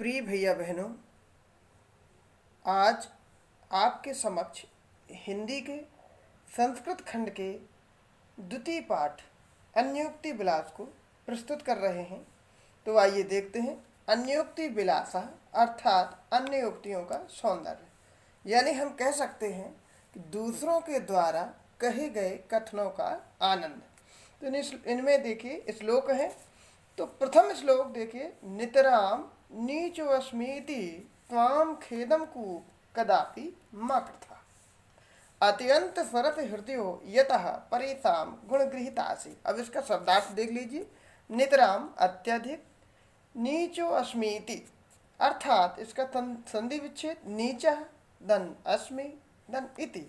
प्रिय भैया बहनों, आज आपके समक्ष हिंदी के संस्कृत खंड के द्वितीय पाठ अन्योक्ति विलास को प्रस्तुत कर रहे हैं। तो आइए देखते हैं। अन्योक्ति विलासा अर्थात अन्य युक्तियों का सौंदर्य, यानी हम कह सकते हैं कि दूसरों के द्वारा कहे गए कथनों का आनंद। तो इनमें देखिए श्लोक है। तो प्रथम श्लोक देखिए, नितराम नीचो अस्मीति त्वाम खेदम कूप कदापि मा कृथा अत्यंत सरस हृदयो यतः परेशान गुणगृहीतासि। अब इसका शब्दार्थ देख लीजिए। नितराम अत्यधिक, नीचो अस्मीति अर्थात इसका संधि विच्छेद नीचा धन अस्मि धन इति।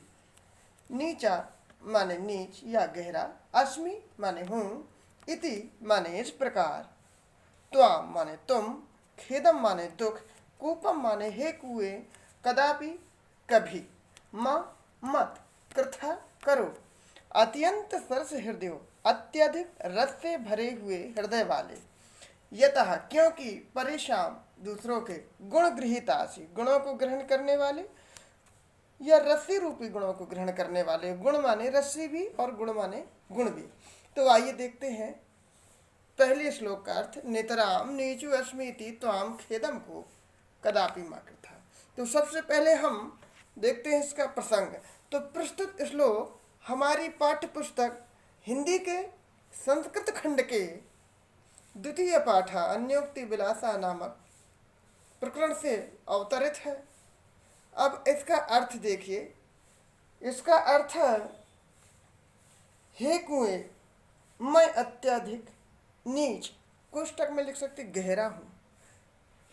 नीचा माने नीच या गहरा, अस्मि माने हूँ, इति माने इस प्रकार, त्वाम माने तुम, खेदम माने दुख, कूपम माने हे कुएं, कदापि कभी, माँ मत, कृथा करो, अत्यंत सरस हृदय अत्यधिक रस से भरे हुए हृदय वाले, यतः क्योंकि, परेशान दूसरों के, गुण गृहीतासि गुणों को ग्रहण करने वाले या रस्सी रूपी गुणों को ग्रहण करने वाले। गुण माने रस्सी भी और गुण माने गुण भी। तो आइए देखते हैं पहले श्लोक का अर्थ। नितराम नीचु अस्मीति त्वाम खेदम को कदापि मा कृथा। तो सबसे पहले हम देखते हैं इसका प्रसंग। तो प्रस्तुत श्लोक हमारी पाठ्य पुस्तक हिंदी के संस्कृत खंड के द्वितीय पाठ अन्योक्ति विलासा नामक प्रकरण से अवतरित है। अब इसका अर्थ देखिए। इसका अर्थ है, हे कुएं, मैं अत्यधिक नीच, कोष्टक में लिख सकते गहरा हूँ।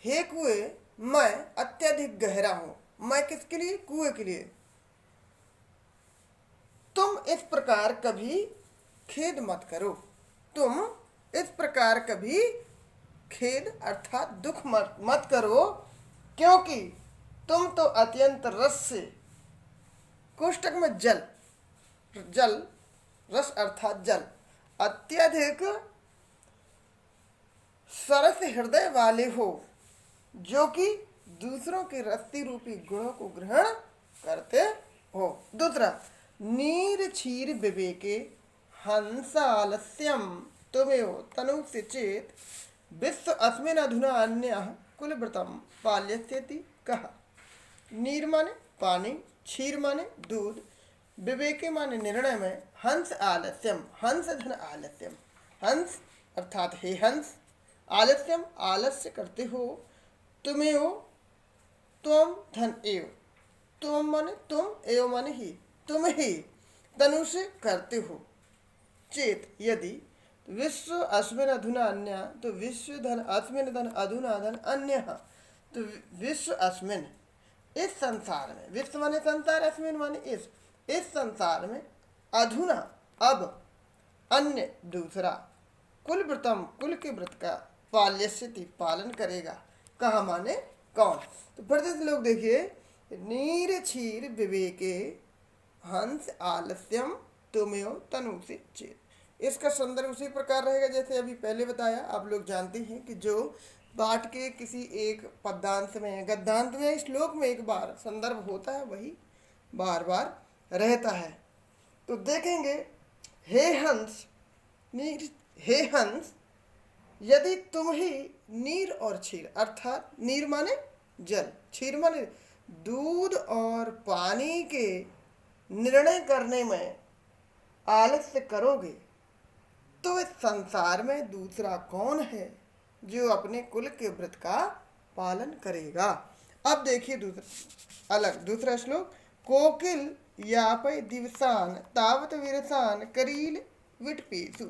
हे कुएं, मैं अत्यधिक गहरा हूँ। मैं किसके लिए? कुएं के लिए। तुम इस प्रकार कभी खेद मत करो। तुम इस प्रकार कभी खेद अर्थात दुख मत करो, क्योंकि तुम तो अत्यंत रस से, कोष्टक में जल, जल रस अर्थात जल, अत्यधिक सरस हृदय वाले हो, जो कि दूसरों के रस्ती रूपी गुणों को ग्रहण करते हो। दूसरा, नीर क्षीर विवेके हंसालस्यम तुमेव तनु से चेत विश्व अस्मिन अधुना अन्य कुलव्रतम पाल्यस्यति कहा। नीर माने पानी, क्षीर माने दूध, विवेके माने निर्णय में, हंस आलस्यम, हंस धन आलस्यम, हंस अर्थात हे हंस, आलस्यम आलस्य करते हो, तुमेव त्वम धन एव, तुम माने तुम, एव माने ही, तुम ही तनु से करते हो, चेत यदि, विश्व अस्मिन अधुना अन्य, तो विश्व धन अस्मिन धन अधुना धन अन्य, तो विश्व अस्मिन इस संसार में, विश्व माने संसार, अस्मिन माने इस संसार में, अधुना अब, अन्य दूसरा, कुल व्रतम कुल के व्रत का, पाल्यस्यति पालन करेगा, कहा माने कौन। तो प्रत्येक लोग देखिए, नीर क्षीर विवेके हंस आलस्यम तुमेव तनु से चेत। इसका संदर्भ उसी प्रकार रहेगा जैसे अभी पहले बताया। आप लोग जानते हैं कि जो पाठ के किसी एक पद्यांश में, गद्यांश में, श्लोक में एक बार संदर्भ होता है, वही बार बार रहता है। तो देखेंगे, हे हंस, नीर, हे हंस, यदि तुम ही नीर और क्षीर अर्थात नीर माने जल, क्षीर माने दूध और पानी के निर्णय करने में आलस्य करोगे, तो इस संसार में दूसरा कौन है जो अपने कुल के व्रत का पालन करेगा। अब देखिए दूसरा श्लोक। कोकिल यापय दिवसान तावत विरसान करील विटपीसु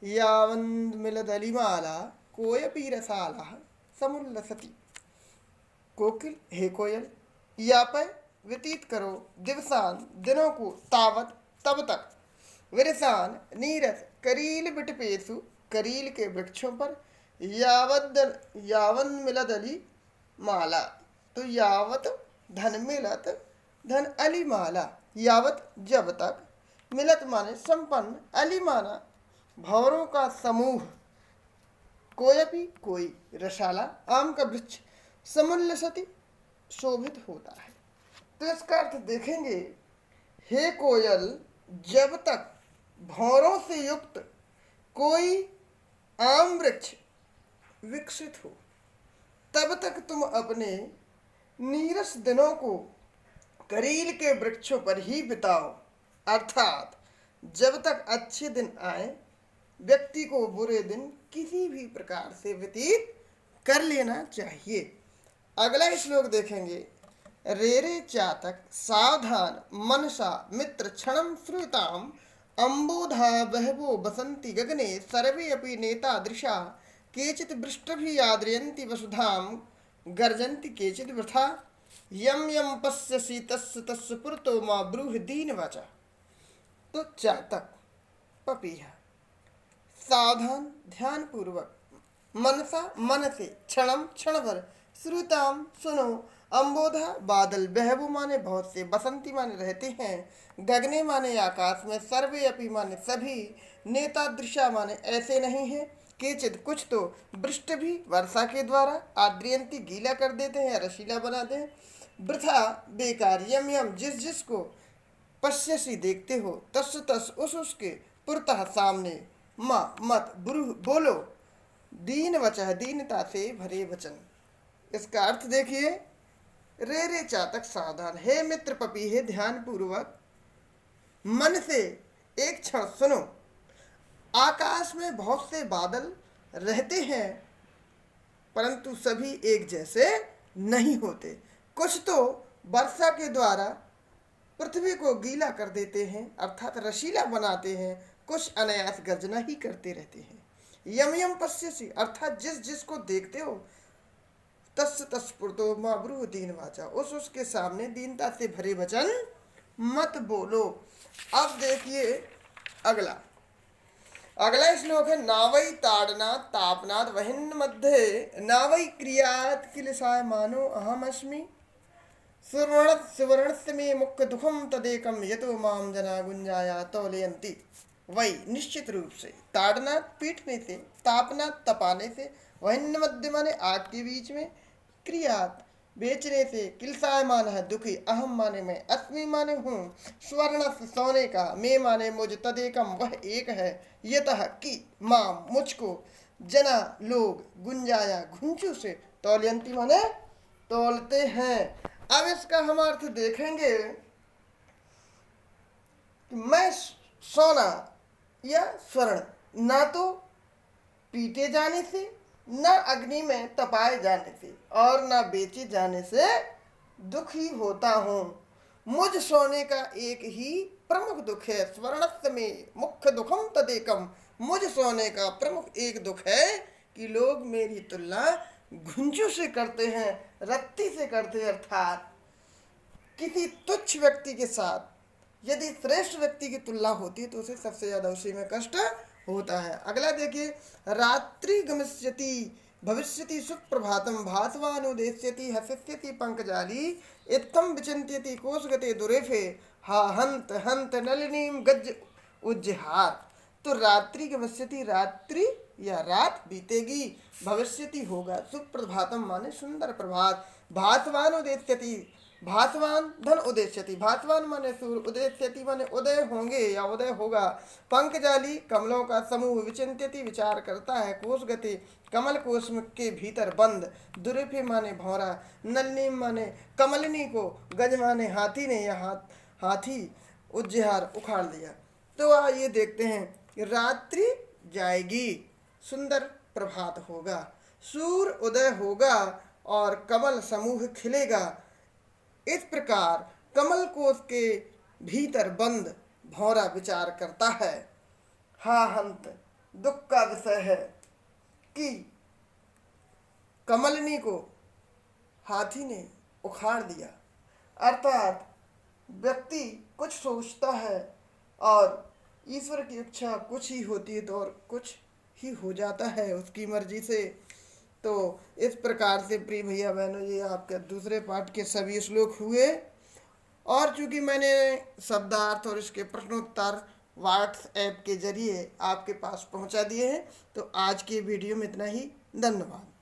यावंद मिलदलिमाला कोयपी रसाला समुल्लसति। कोकिल, हे कोयल, यापय व्यतीत करो, दिवसान दिनों को, तावत तब तक, विरसान नीरस, करील विटपेसु करील के वृक्षों पर, यावन मिलत अली माला, तो यावत धन मिलत धन अली माला, यावत जब तक, मिलत माने संपन्न, अली माना भंवरों का समूह, कोयपि कोई रसाला आम का वृक्ष समुल्लसति शोभित होता है। तो इसका अर्थ देखेंगे, हे कोयल, जब तक भौरों से युक्त कोई आम वृक्ष विकसित हो तब तक तुम अपने नीरस दिनों को करील के वृक्षों पर ही बिताओ। अर्थात जब तक अच्छे दिन आए व्यक्ति को बुरे दिन किसी भी प्रकार से व्यतीत कर लेना चाहिए। अगला श्लोक देखेंगे, रे रे चातक सावधान मनसा मित्र क्षणम श्रुताम अम्बोधा बहवो बसंती गगने सर्वे अपि नेता दृशा केचित् वृष्टभि आद्रयन्ति वसुधाम गर्जन्ति केचित् वृथा यम यम पश्यसि तस्य तस्य पुरतो मा ब्रूहि दीन वाचा। तो चातक पपीहा सावधान ध्यान पूर्वक, मनसा मन से, क्षणम क्षण भर, श्रुताम सुनो, अम्बोधा बादल, बहबू माने बहुत से, बसंती माने रहते हैं, गगने माने आकाश में, सर्वे अपि माने सभी, नेता दृशा माने ऐसे नहीं है, केचित कुछ तो, वृष्ट भी वर्षा के द्वारा, आद्रियंती गीला कर देते हैं, रशीला बनाते हैं, वृथा बेकार, यम यम जिस जिसको, पश्यसी देखते हो, तस् तस् उस उसके, पुरतः सामने, माँ मत, ब्रूह बोलो, दीन वचः दीनता से भरे वचन। इसका अर्थ देखिए, रे रे चातक सावधान, हे मित्र पपीहे ध्यान पूर्वक मन से एक क्षण सुनो। आकाश में बहुत से बादल रहते हैं परंतु सभी एक जैसे नहीं होते। कुछ तो वर्षा के द्वारा पृथ्वी को गीला कर देते हैं अर्थात रशीला बनाते हैं, कुछ अनायास गर्जना ही करते रहते हैं। यम यम पश्यसि अर्थात जिस जिसको देखते हो, तस् तस् पुरतो मा ब्रूहि दीन वाचा, उस उसके सामने दीनता से भरे वचन मत बोलो। अब देखिए अगला श्लोक है, नावई ताड़नात् तापनात् वहिन्न मध्ये नावई क्रियात् किलसाय मानो अहमस्मि सुवर्णस्य मे मुख्य दुखम तदेकम यतो माम जना गुंजाया तौलयन्ति। वही निश्चित रूप से, ताड़ना पीटने से, तापना तपाने से, वहिन्न मध्य माने आग के बीच में, क्रियात बेचने से, किलसायमान है दुखी, अहम माने मैं, अस्मि माने हूँ, स्वर्ण सोने का, मे माने मुझ, तदेकम वह एक है, यतः कि माम मुझको, जना लोग, गुंजाया घुंचू से, तौलयंती माने तोलते हैं। अब इसका हम अर्थ देखेंगे कि मैं सोना या स्वर्ण ना तो पीटे जाने से, न अग्नि में तपाए जाने से और न बेचे जाने से दुखी होता हूँ। मुझ सोने का एक ही प्रमुख दुख है, स्वर्णस्य में मुख्य दुखम तदेकम, मुझ सोने का प्रमुख एक दुख है कि लोग मेरी तुलना घुंचू से करते हैं, रत्ती से करते हैं, अर्थात किसी तुच्छ व्यक्ति के साथ यदि श्रेष्ठ व्यक्ति की तुलना होती है तो उसे सबसे ज्यादा उसी में कष्ट होता है। अगला देखिए, रात्रि गमिष्यति भविष्यति सुप्रभातम भासवानुदेश्यति हसिष्यति पंकजाली इत्थम विचिन्त्यति कोशगते दुरेफे हा हंत हंत नलिनीम गज उज्जहार। तो रात्रि गमिष्यति रात्रि या रात बीतेगी, भविष्यति होगा, सुप्रभातम माने सुंदर प्रभात, भासवानुदेश्यति भासवान धन उदेश्यति, भासवान माने सूर्य, उदेश्यति माने उदय होंगे या उदय होगा, पंकजाली कमलों का समूह, विचिंत्यति विचार करता है, कोशगति कमल कोश के भीतर बंद, दुरेफे माने भौरा, नलिनी माने कमलिनी को, गज माने हाथी ने या हाथी, उज्जहार उखाड़ दिया। तो आइए देखते हैं, रात्रि जाएगी, सुंदर प्रभात होगा, सूर्य उदय होगा और कमल समूह खिलेगा। इस प्रकार कमल कोश के भीतर बंद भौरा विचार करता है। हा हंत दुख का विषय है कि कमलिनी को हाथी ने उखाड़ दिया, अर्थात व्यक्ति कुछ सोचता है और ईश्वर की इच्छा कुछ ही होती है तो और कुछ ही हो जाता है उसकी मर्जी से। तो इस प्रकार से प्रिय भैया बहनों, ये आपके दूसरे पाठ के सभी श्लोक हुए और चूंकि मैंने शब्दार्थ और इसके प्रश्नोत्तर व्हाट्सएप के जरिए आपके पास पहुंचा दिए हैं। तो आज के वीडियो में इतना ही। धन्यवाद।